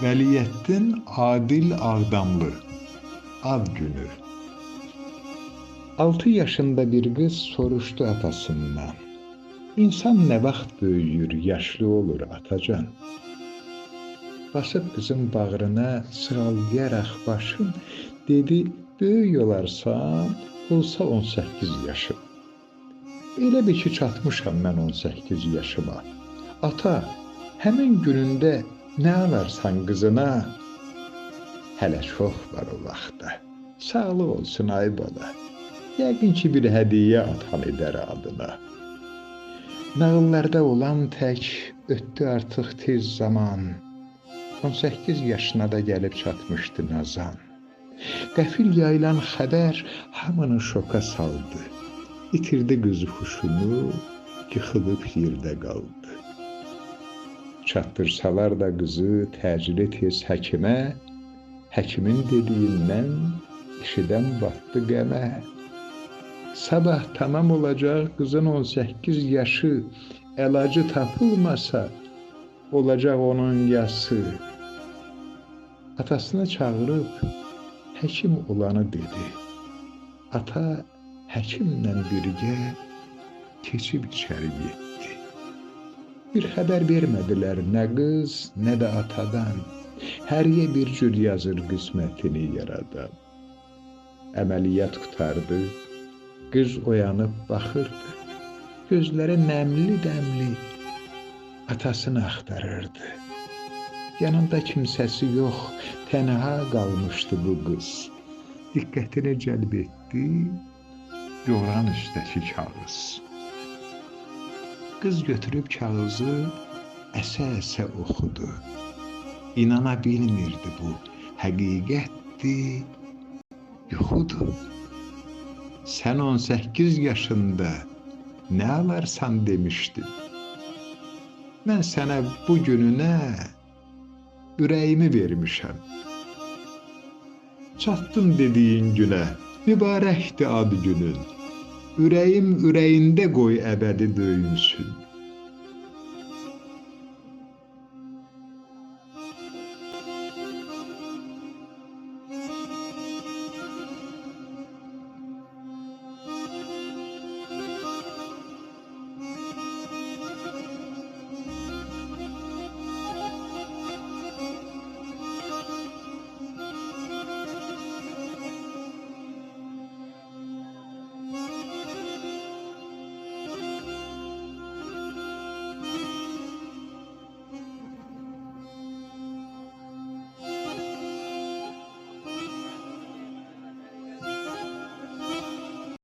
Vəliyəddin Adil Ağdamlı. Ad günü. 6 yaşında bir qız soruşdu atasından: İnsan nə vaxt böyüyür, yaşlı olur atacan? Basıb qızın bağrına sığallayaraq başın, dedi: böyük olarsan, olsa 18 yaşım. Elə bir ki, çatmışam mən 18 yaşıma. Ata, həmin günündə nə alarsan qızına? Hələ çox var o vaxtda. Sağlıq olsun ay bala. Yəqin ki, bir hədiyyə atan edər adına. Nağıllarda olan tək ötdü artıq tez zaman. 18 yaşına da gəlib çatmışdı Nazan. Qəfil yayılan xəbər hamını şoka saldı. İtirdi qız huşunu, yıxılıb yerdə qaldı. Çatdırsalar da qızı təcili tez həkimə, həkimin dediyindən işidən batdı qəmə. Sabah tamam olacaq qızın 18 yaşı, əlacı tapılmasa, olacaq onun yası. Atasını çağırıb, həkim olanı dedi. Ata həkimlə birgə keçib içəri getdi. Bir xəbər vermədilər nə qız, nə də atadan. Həriyə bir cür yazır qismətini yaradan. Əməliyyat qurtardı, qız oyanıb baxırdı. Gözləri nəmli-dəmli atasını axtarırdı. Yanında kimsəsi yox, tənha qalmışdı bu qız. Diqqətini cəlb etdi yoran üstəki kağız. Qız götürüb kağızı əsə-əsə oxudu. İnana bilmirdi bu həqiqətdir, yuxudur. Sən 18 yaşında nə alarsan demişdin. Mən sənə bu gününə ürəyimi vermişəm. Çatdın dediyin günə, mübarəkdir ad günün. Ürəyim ürəyində qoy əbədi döyünsün.